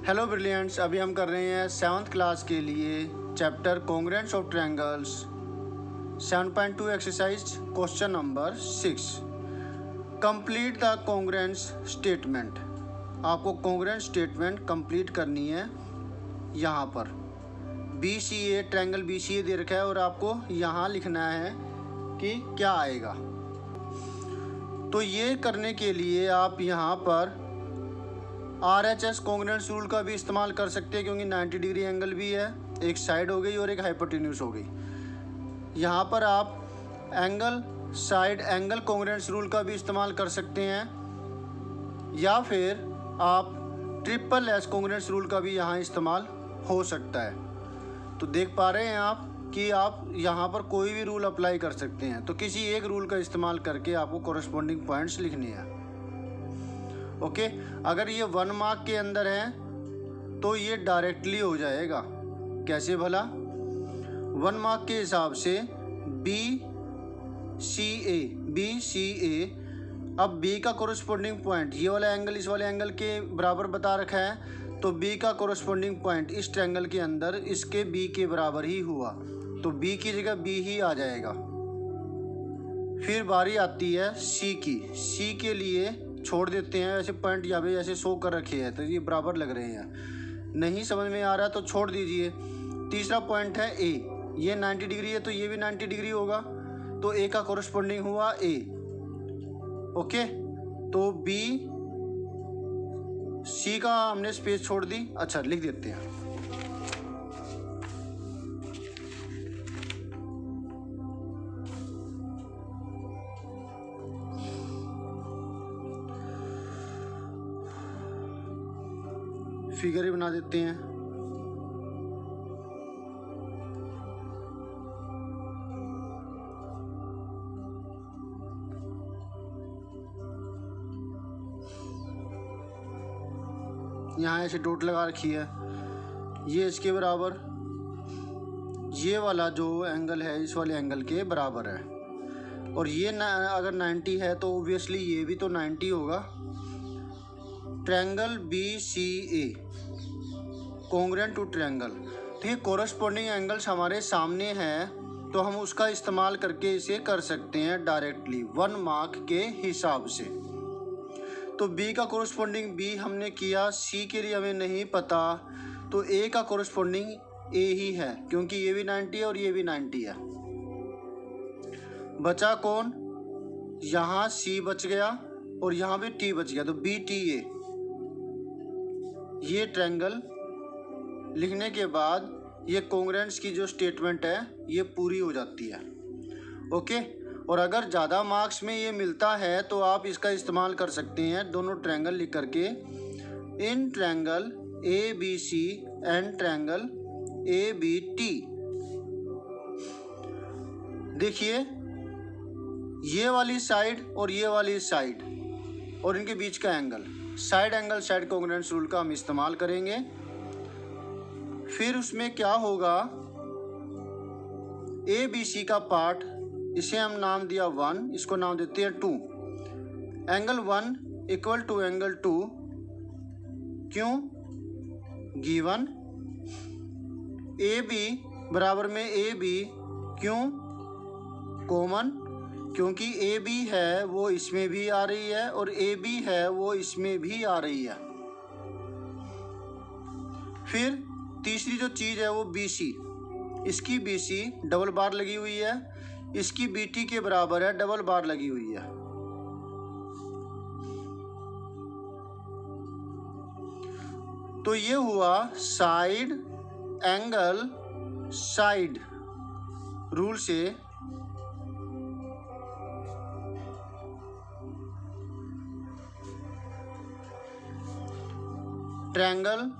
Hello brilliants, अभी हम कर रहे हैं 7th क्लास के लिए chapter congruence of triangles 7.2 exercise question number 6। Complete the congruence statement. आपको कॉन्ग्रुएंस स्टेटमेंट कंप्लीट करनी है। यहाँ पर BCA ट्रायंगल BCA दे रखा है और आपको यहाँ लिखना है कि क्या आएगा। तो ये करने के लिए आप यहाँ पर RHS कॉन्ग्रुएंस रूल का भी इस्तेमाल कर सकते हैं, क्योंकि 90 डिग्री एंगल भी है, एक साइड हो गई और एक हाइपोटेन्यूज हो गई। यहाँ पर आप angle side angle congruence rule का भी इस्तेमाल कर सकते हैं, या फिर आप ट्रिपल एस कॉन्ग्रुएंस रूल का भी यहाँ इस्तेमाल हो सकता है। तो देख पा रहे हैं आप कि आप यहाँ पर कोई भी रूल अप्लाई कर सकते हैं। तो किसी एक रूल का इस्तेमाल करके आपको कॉरस्पॉन्डिंग पॉइंट्स लिखने हैं। ओके, अगर ये 1 मार्क के अंदर है तो ये डायरेक्टली हो जाएगा। कैसे भला? 1 मार्क के हिसाब से BCA अब B का कोरस्पॉन्डिंग पॉइंट, ये वाला एंगल इस वाले एंगल के बराबर बता रखा है, तो B का कोरस्पॉन्डिंग पॉइंट इस ट्रायंगल के अंदर इसके B के बराबर ही हुआ, तो B की जगह B ही आ जाएगा। फिर बारी आती है C की। C के लिए छोड़ देते हैं, ऐसे पॉइंट यहाँ पे ऐसे शो कर रखे हैं तो ये बराबर लग रहे हैं। नहीं समझ में आ रहा तो छोड़ दीजिए। तीसरा पॉइंट है A, ये 90 डिग्री है तो ये भी 90 डिग्री होगा, तो A का कोरस्पॉन्डिंग हुआ A। ओके, तो B C का हमने स्पेस छोड़ दी। अच्छा, लिख देते हैं। फिगर ही बना देते हैं। यहाँ ऐसे डॉट लगा रखी है, ये इसके बराबर, ये वाला जो एंगल है इस वाले एंगल के बराबर है, और ये अगर 90 है तो ऑब्वियसली ये भी तो 90 होगा। Triangle BCA congruent to triangle, तो ये कोरस्पॉन्डिंग एंगल्स हमारे सामने हैं, तो हम उसका इस्तेमाल करके इसे कर सकते हैं डायरेक्टली 1 मार्क के हिसाब से। तो B का कोरस्पॉन्डिंग B हमने किया, C के लिए हमें नहीं पता, तो A का कोरस्पॉन्डिंग A ही है, क्योंकि ये भी 90 है और ये भी 90 है। बचा कौन? यहाँ C बच गया और यहाँ भी T बच गया, तो BTA। ये ट्रायंगल लिखने के बाद ये कॉन्ग्रुएंस की जो स्टेटमेंट है ये पूरी हो जाती है। ओके, और अगर ज़्यादा मार्क्स में ये मिलता है तो आप इसका इस्तेमाल कर सकते हैं दोनों ट्रायंगल लिख करके, in triangle ABC and triangle ABT। देखिए, ये वाली साइड और ये वाली साइड और इनके बीच का angle, side angle side congruence rule का हम इस्तेमाल करेंगे। फिर उसमें क्या होगा, ABC का पार्ट, इसे हम नाम दिया 1, इसको नाम देते हैं 2। एंगल 1 इक्वल टू एंगल 2, क्यों? गिवन। AB बराबर में AB, क्यों? कॉमन, क्योंकि AB है वो इसमें भी आ रही है और AB है वो इसमें भी आ रही है। फिर तीसरी जो चीज़ है वो BC, इसकी BC डबल बार लगी हुई है, इसकी BT के बराबर है, डबल बार लगी हुई है। तो ये हुआ साइड एंगल साइड रूल से ट्रायंगल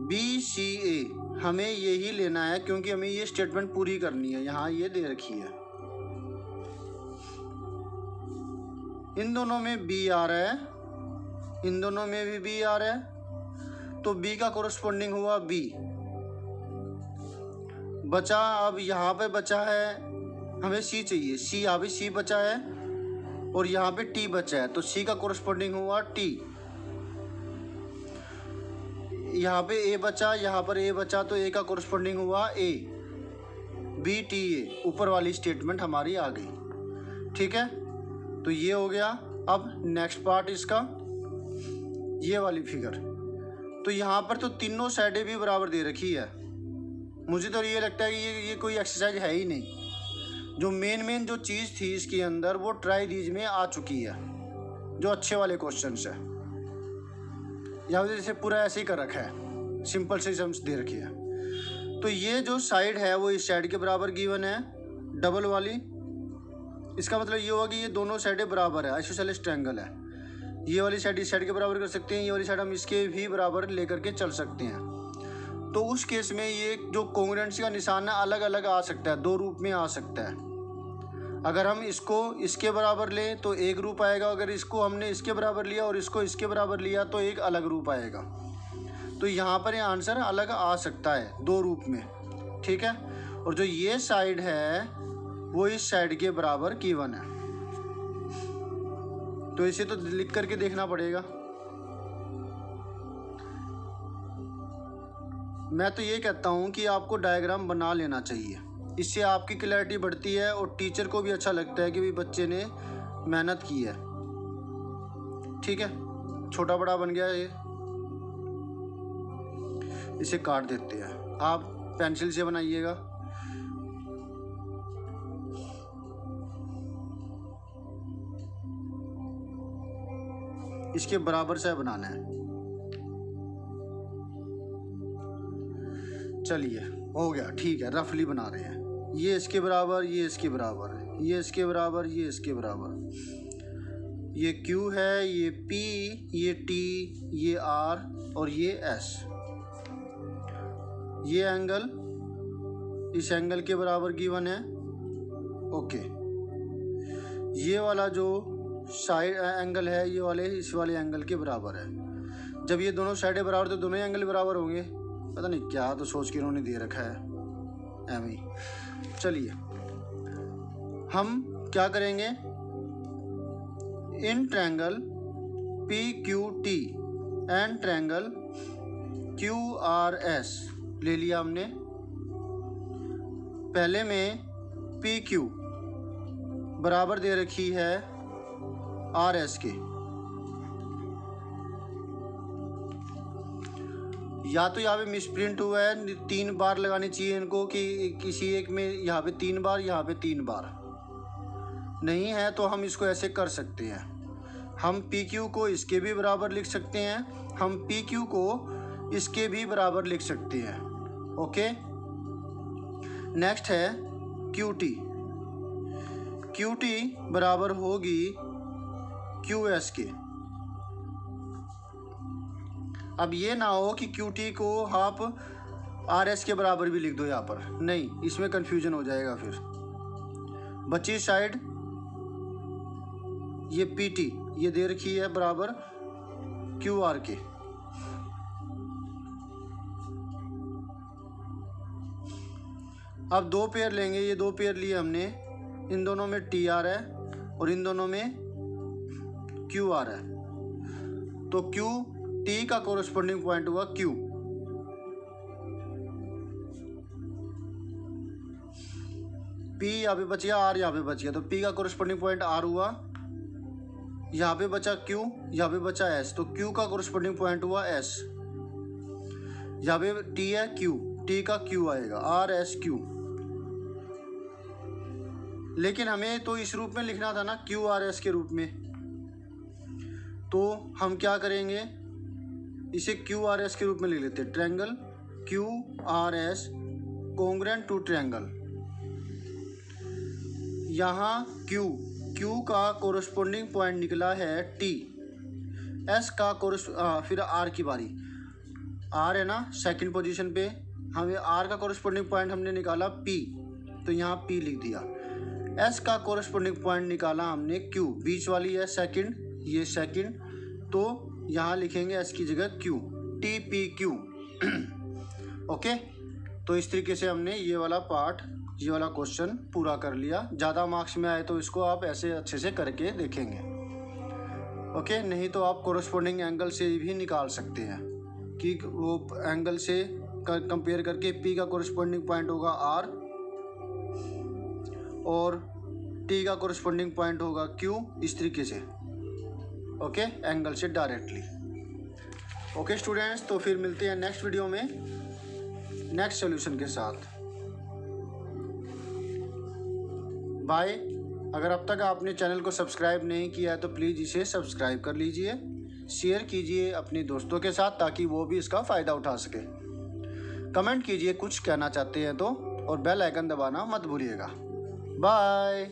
BCA हमें यही लेना है, क्योंकि हमें ये स्टेटमेंट पूरी करनी है। यहाँ ये दे रखी है, इन दोनों में B आ रहा है, इन दोनों में भी B आ रहा है, तो B का कोरस्पॉन्डिंग हुआ B। बचा, अब यहाँ पे बचा है, हमें C चाहिए, C, यहाँ पे C बचा है और यहाँ पे T बचा है, तो C का कोरस्पॉन्डिंग हुआ T। यहाँ पे ए बचा, यहाँ पर ए बचा, तो ए का कोरस्पॉन्डिंग हुआ ए, बी टी ए, ऊपर वाली स्टेटमेंट हमारी आ गई। ठीक है, तो ये हो गया। अब नेक्स्ट पार्ट इसका, ये वाली फिगर। तो यहाँ पर तो तीनों साइडें भी बराबर दे रखी है। मुझे तो ये लगता है कि ये कोई एक्सरसाइज है ही नहीं। जो मेन जो चीज़ थी इसके अंदर वो ट्राई दीज में आ चुकी है, जो अच्छे वाले क्वेश्चन है। यहाँ पर जैसे पूरा ऐसे ही कर रखा है, सिंपल से सम्स दे रखी है। तो ये जो साइड है वो इस साइड के बराबर गिवन है, डबल वाली। इसका मतलब ये होगा कि ये दोनों साइडें बराबर है, आइसोसेलेस ट्रायंगल है। ये वाली साइड इस साइड के बराबर कर सकते हैं, ये वाली साइड हम इसके भी बराबर लेकर के चल सकते हैं। तो उस केस में ये जो कॉन्ग्रुएंसी का निशान है अलग अलग आ सकता है, दो रूप में आ सकता है। अगर हम इसको इसके बराबर लें तो एक रूप आएगा, अगर इसको हमने इसके बराबर लिया और इसको इसके बराबर लिया तो एक अलग रूप आएगा। तो यहाँ पर ये आंसर अलग आ सकता है दो रूप में। ठीक है, और जो ये साइड है वो इस साइड के बराबर गिवन है। तो इसे तो लिख करके देखना पड़ेगा। मैं तो ये कहता हूँ कि आपको डायग्राम बना लेना चाहिए, इससे आपकी क्लैरिटी बढ़ती है और टीचर को भी अच्छा लगता है कि भाई बच्चे ने मेहनत की है। ठीक है, छोटा बड़ा बन गया ये, इसे काट देते हैं। आप पेंसिल से बनाइएगा। इसके बराबर से बनाना है। चलिए हो गया, ठीक है, रफली बना रहे हैं। ये इसके बराबर, ये इसके बराबर, ये इसके बराबर, ये इसके बराबर। ये Q है, ये P, ये T, ये R और ये S। ये एंगल इस एंगल के बराबर गिवन है। ओके, ये वाला जो साइड एंगल है ये वाले इस वाले एंगल के बराबर है। जब ये दोनों साइडें बराबर तो दोनों एंगल बराबर होंगे। पता नहीं क्या तो सोच के इन्होंने दे रखा है एम ही। चलिए हम क्या करेंगे, in triangle PQT and triangle QRS ले लिया हमने। पहले में PQ बराबर दे रखी है RS के। या तो यहाँ पे मिसप्रिंट हुआ है, 3 बार लगानी चाहिए इनको कि किसी एक में यहाँ पे 3 बार, यहाँ पे 3 बार नहीं है। तो हम इसको ऐसे कर सकते हैं, हम PQ को इसके भी बराबर लिख सकते हैं, हम PQ को इसके भी बराबर लिख सकते हैं। ओके, नेक्स्ट है QT। QT बराबर होगी QS के। अब ये ना हो कि QT को आप RS के बराबर भी लिख दो यहाँ पर, नहीं, इसमें कंफ्यूजन हो जाएगा। फिर बची साइड ये PT ये दे रखी है बराबर QR के। अब 2 पेयर लेंगे, ये 2 पेयर लिए हमने, इन दोनों में TR है और इन दोनों में QR है। तो QT का कोरस्पॉन्डिंग पॉइंट हुआ Q। P यहाँ पे बच गया, R यहाँ पे बच गया, तो P का कोरस्पॉन्डिंग पॉइंट R हुआ। यहाँ पे बचा Q, यहाँ पे बचा S, तो Q का कोरस्पॉन्डिंग पॉइंट हुआ S। यहाँ पे T है, T का Q आएगा, RSQ। लेकिन हमें तो इस रूप में लिखना था ना, QRS के रूप में। तो हम क्या करेंगे, इसे QRS के रूप में लिख लेते हैं। Triangle QRS congruent to triangle. यहाँ Q का कोरस्पॉन्डिंग पॉइंट निकला है T, S का फिर R की बारी, R है ना सेकंड पोजीशन पे, हमें R का कोरस्पॉन्डिंग पॉइंट हमने निकाला P, तो यहाँ P लिख दिया। S का कोरस्पॉन्डिंग पॉइंट निकाला हमने Q, बीच वाली है सेकंड, ये सेकंड, तो यहाँ लिखेंगे S की जगह Q, TPQ। ओके, तो इस तरीके से हमने ये वाला पार्ट, ये वाला क्वेश्चन पूरा कर लिया। ज़्यादा मार्क्स में आए तो इसको आप ऐसे अच्छे से करके देखेंगे। ओके, नहीं तो आप कोरस्पॉन्डिंग एंगल से भी निकाल सकते हैं की वो एंगल से कंपेयर करके P का कोरिस्पोंडिंग पॉइंट होगा R और T का कोरिस्पोंडिंग पॉइंट होगा Q, इस तरीके से ओके, एंगल से डायरेक्टली। ओके स्टूडेंट्स, तो फिर मिलते हैं नेक्स्ट वीडियो में नेक्स्ट सॉल्यूशन के साथ। बाय। अगर अब तक आपने चैनल को सब्सक्राइब नहीं किया है तो प्लीज़ इसे सब्सक्राइब कर लीजिए, शेयर कीजिए अपने दोस्तों के साथ ताकि वो भी इसका फ़ायदा उठा सके। कमेंट कीजिए कुछ कहना चाहते हैं तो, और बेल आइकन दबाना मत भूलिएगा। बाय।